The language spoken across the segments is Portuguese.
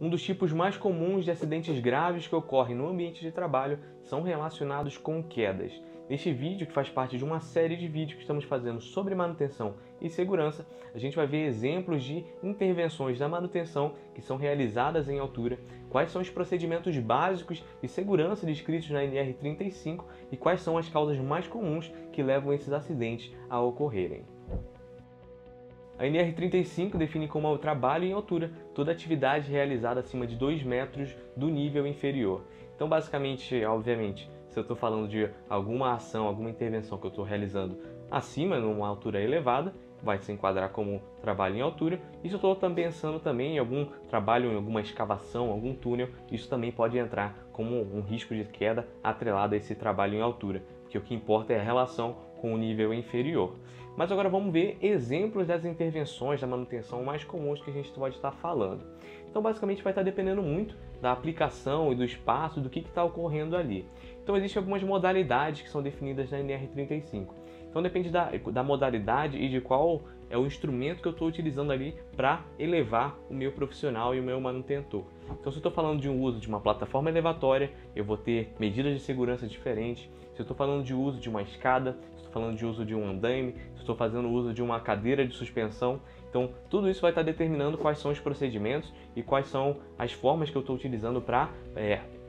Um dos tipos mais comuns de acidentes graves que ocorrem no ambiente de trabalho são relacionados com quedas. Neste vídeo, que faz parte de uma série de vídeos que estamos fazendo sobre manutenção e segurança, a gente vai ver exemplos de intervenções da manutenção que são realizadas em altura, quais são os procedimentos básicos de segurança descritos na NR35 e quais são as causas mais comuns que levam esses acidentes a ocorrerem. A NR35 define como trabalho em altura toda atividade realizada acima de 2 metros do nível inferior. Então, basicamente, obviamente, se eu estou falando de alguma ação, alguma intervenção que eu estou realizando acima, numa altura elevada, vai se enquadrar como trabalho em altura. E se eu estou pensando também em algum trabalho, em alguma escavação, algum túnel, isso também pode entrar como um risco de queda atrelado a esse trabalho em altura, porque o que importa é a relação com o nível inferior. Mas agora vamos ver exemplos das intervenções da manutenção mais comuns que a gente pode estar falando. Então, basicamente, vai estar dependendo muito da aplicação e do espaço, do que está ocorrendo ali. Então, existem algumas modalidades que são definidas na NR35. Então, depende da modalidade e de qual é o instrumento que eu estou utilizando ali para elevar o meu profissional e o meu manutentor. Então, se eu estou falando de um uso de uma plataforma elevatória, eu vou ter medidas de segurança diferentes. Se eu estou falando de uso de uma escada, se eu estou falando de uso de um andaime, se eu estou fazendo uso de uma cadeira de suspensão, então tudo isso vai estar determinando quais são os procedimentos e quais são as formas que eu estou utilizando para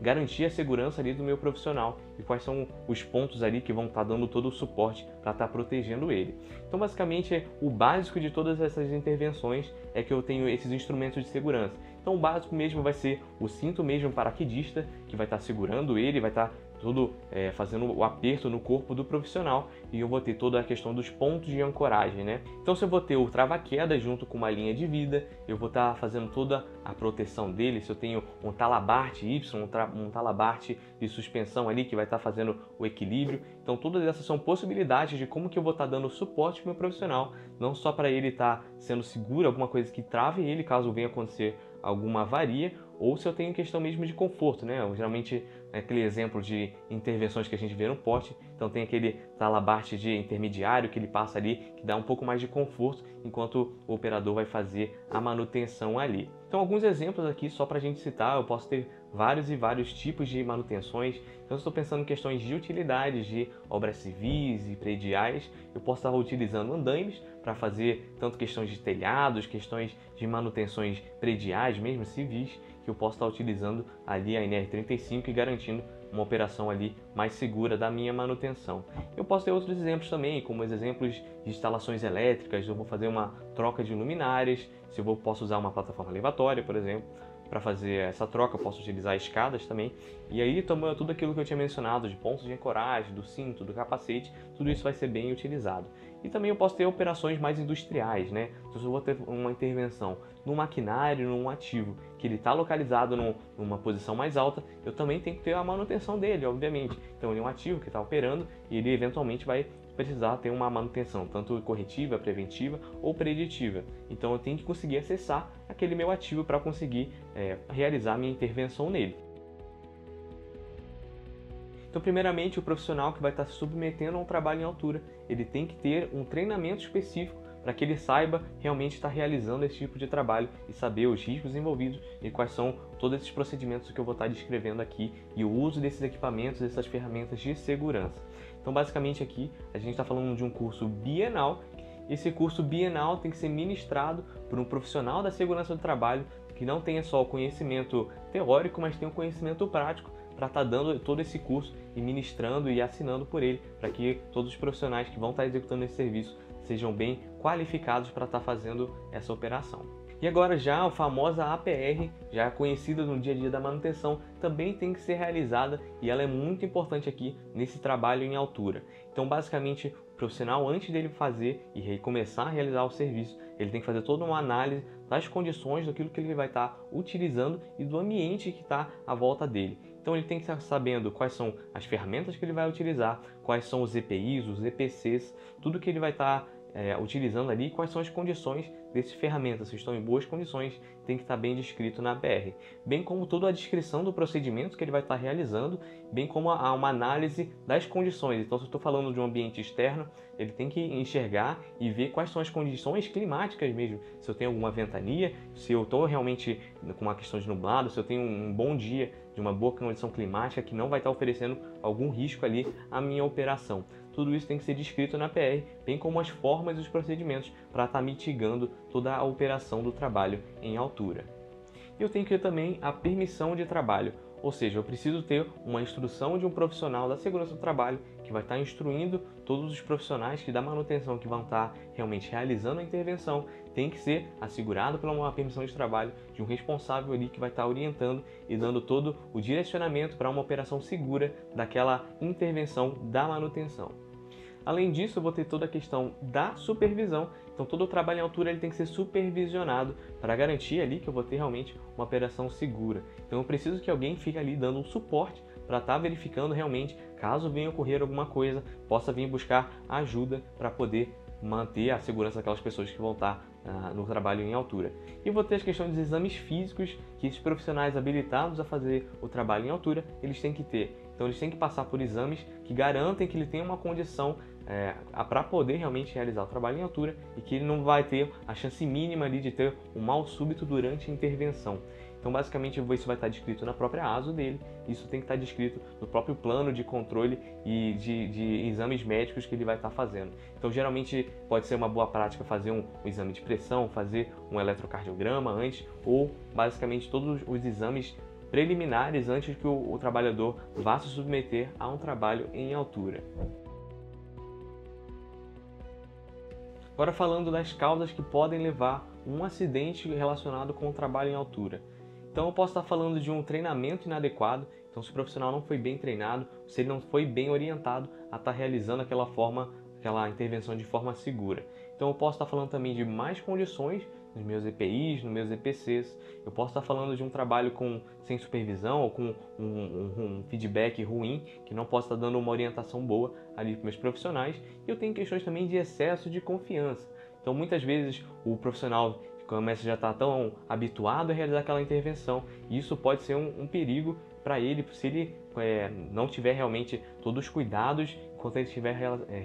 garantir a segurança ali do meu profissional e quais são os pontos ali que vão estar dando todo o suporte para estar protegendo ele. Então, basicamente, o básico de todas essas intervenções é que eu tenho esses instrumentos de segurança. Então, o básico mesmo vai ser o cinto mesmo paraquedista, que vai estar segurando ele, vai estar tudo fazendo o aperto no corpo do profissional, e eu vou ter toda a questão dos pontos de ancoragem, né? Então, se eu vou ter o trava-queda junto com uma linha de vida, eu vou estar fazendo toda a proteção dele. Se eu tenho um talabarte Y, um talabarte de suspensão ali que vai estar fazendo o equilíbrio, então todas essas são possibilidades de como que eu vou estar dando suporte para o meu profissional, não só para ele estar sendo seguro, alguma coisa que trave ele caso venha acontecer alguma avaria, ou se eu tenho questão mesmo de conforto, né? Geralmente é aquele exemplo de intervenções que a gente vê no poste, então tem aquele talabarte de intermediário que ele passa ali, que dá um pouco mais de conforto enquanto o operador vai fazer a manutenção ali. Então, alguns exemplos aqui só para a gente citar, eu posso ter vários e vários tipos de manutenções. Então, eu estou pensando em questões de utilidades de obras civis e prediais, eu posso estar utilizando andaimes para fazer tanto questões de telhados, questões de manutenções prediais, mesmo civis, que eu posso estar utilizando ali a NR35 e garantindo uma operação ali mais segura da minha manutenção. Eu posso ter outros exemplos também, como os exemplos de instalações elétricas. Eu vou fazer uma troca de luminárias, se eu posso usar uma plataforma elevatória, por exemplo, para fazer essa troca, eu posso utilizar escadas também. E aí, tudo aquilo que eu tinha mencionado, de pontos de ancoragem, do cinto, do capacete, tudo isso vai ser bem utilizado. E também eu posso ter operações mais industriais, né? Então, se eu vou ter uma intervenção num maquinário, num ativo, que ele está localizado numa posição mais alta, eu também tenho que ter a manutenção dele, obviamente. Então, ele é um ativo que está operando e ele eventualmente vai precisar ter uma manutenção, tanto corretiva, preventiva ou preditiva. Então, eu tenho que conseguir acessar aquele meu ativo para conseguir realizar a minha intervenção nele. Então, primeiramente, o profissional que vai estar se submetendo a um trabalho em altura, ele tem que ter um treinamento específico para que ele saiba realmente estar realizando esse tipo de trabalho e saber os riscos envolvidos e quais são todos esses procedimentos que eu vou estar descrevendo aqui e o uso desses equipamentos, dessas ferramentas de segurança. Então, basicamente aqui, a gente está falando de um curso bienal. Esse curso bienal tem que ser ministrado por um profissional da segurança do trabalho que não tenha só o conhecimento teórico, mas tenha o conhecimento prático para estar dando todo esse curso e ministrando e assinando por ele, para que todos os profissionais que vão estar executando esse serviço sejam bem qualificados para estar fazendo essa operação. E agora já a famosa APR, já conhecida no dia a dia da manutenção, também tem que ser realizada e ela é muito importante aqui nesse trabalho em altura. Então, basicamente, o profissional, antes dele fazer e começar a realizar o serviço, ele tem que fazer toda uma análise das condições daquilo que ele vai estar utilizando e do ambiente que está à volta dele. Então, ele tem que estar sabendo quais são as ferramentas que ele vai utilizar, quais são os EPIs, os EPCs, tudo que ele vai estar utilizando ali, quais são as condições dessas ferramentas se estão em boas condições, tem que estar bem descrito na APR, bem como toda a descrição do procedimento que ele vai estar realizando, bem como uma análise das condições. Então, se eu estou falando de um ambiente externo, ele tem que enxergar e ver quais são as condições climáticas mesmo, se eu tenho alguma ventania, se eu estou realmente com uma questão de nublado, se eu tenho um bom dia de uma boa condição climática que não vai estar oferecendo algum risco ali à minha operação. Tudo isso tem que ser descrito na PR, bem como as formas e os procedimentos para estar mitigando toda a operação do trabalho em altura. Eu tenho que ter também a permissão de trabalho, ou seja, eu preciso ter uma instrução de um profissional da segurança do trabalho que vai estar instruindo todos os profissionais que da manutenção que vão estar realmente realizando a intervenção, tem que ser assegurado por uma permissão de trabalho de um responsável ali que vai estar orientando e dando todo o direcionamento para uma operação segura daquela intervenção da manutenção. Além disso, eu vou ter toda a questão da supervisão, então todo o trabalho em altura ele tem que ser supervisionado para garantir ali que eu vou ter realmente uma operação segura. Então eu preciso que alguém fique ali dando um suporte para estar verificando realmente, caso venha ocorrer alguma coisa, possa vir buscar ajuda para poder manter a segurança daquelas pessoas que vão estar no trabalho em altura. E vou ter as questões dos exames físicos que esses profissionais habilitados a fazer o trabalho em altura, eles têm que ter. Então eles têm que passar por exames que garantem que ele tem uma condição para poder realmente realizar o trabalho em altura e que ele não vai ter a chance mínima ali de ter um mal súbito durante a intervenção. Então, basicamente, isso vai estar descrito na própria ASO dele, isso tem que estar descrito no próprio plano de controle e de exames médicos que ele vai estar fazendo. Então, geralmente, pode ser uma boa prática fazer um exame de pressão, fazer um eletrocardiograma antes, ou, basicamente, todos os exames preliminares antes que o trabalhador vá se submeter a um trabalho em altura. Agora falando das causas que podem levar a um acidente relacionado com o trabalho em altura. Então eu posso estar falando de um treinamento inadequado, então se o profissional não foi bem treinado, se ele não foi bem orientado a estar realizando aquela intervenção de forma segura. Então eu posso estar falando também de más condições nos meus EPIs, nos meus EPCs. Eu posso estar falando de um trabalho sem supervisão ou com um feedback ruim, que não posso estar dando uma orientação boa ali para meus profissionais. E eu tenho questões também de excesso de confiança. Então muitas vezes o profissional começa já a estar tão habituado a realizar aquela intervenção e isso pode ser um perigo para ele, se ele não tiver realmente todos os cuidados enquanto ele estiver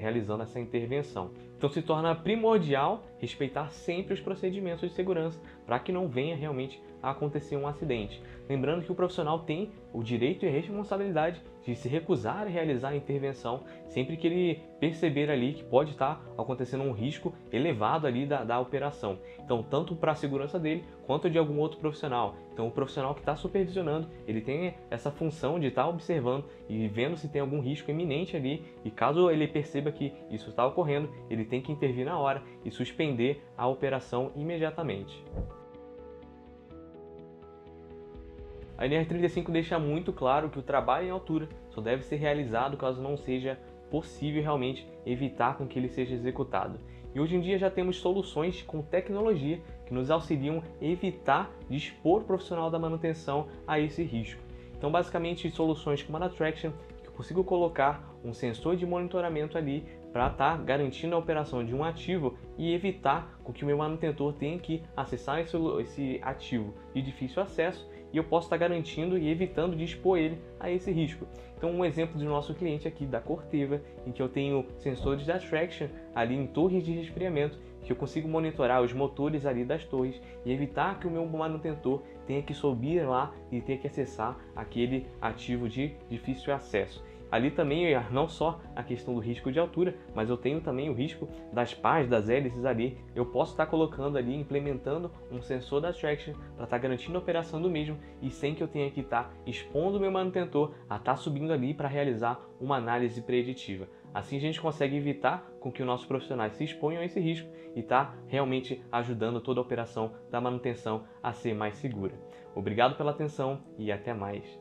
realizando essa intervenção. Então se torna primordial respeitar sempre os procedimentos de segurança para que não venha realmente a acontecer um acidente. Lembrando que o profissional tem o direito e a responsabilidade de se recusar a realizar a intervenção sempre que ele perceber ali que pode estar acontecendo um risco elevado ali da operação. Então, tanto para a segurança dele quanto de algum outro profissional. Então, o profissional que está supervisionando, ele tem essa função de estar observando e vendo se tem algum risco iminente ali. E caso ele perceba que isso está ocorrendo, ele tem que intervir na hora e suspender a operação imediatamente. A NR35 deixa muito claro que o trabalho em altura só deve ser realizado caso não seja possível realmente evitar com que ele seja executado. E hoje em dia já temos soluções com tecnologia que nos auxiliam a evitar de expor o profissional da manutenção a esse risco. Então, basicamente, soluções como a Traction, que eu consigo colocar um sensor de monitoramento ali para estar garantindo a operação de um ativo e evitar com que o meu manutentor tenha que acessar esse ativo de difícil acesso, e eu posso estar garantindo e evitando de expor ele a esse risco. Então, um exemplo do nosso cliente aqui da Corteva, em que eu tenho sensores da Traction ali em torres de resfriamento, que eu consigo monitorar os motores ali das torres e evitar que o meu manutentor tenha que subir lá e tenha que acessar aquele ativo de difícil acesso. Ali também não só a questão do risco de altura, mas eu tenho também o risco das pás, das hélices ali. Eu posso estar colocando ali, implementando um sensor da Traction para estar garantindo a operação do mesmo e sem que eu tenha que estar expondo o meu manutentor a estar subindo ali para realizar uma análise preditiva. Assim a gente consegue evitar com que os nossos profissionais se exponham a esse risco e estar realmente ajudando toda a operação da manutenção a ser mais segura. Obrigado pela atenção e até mais.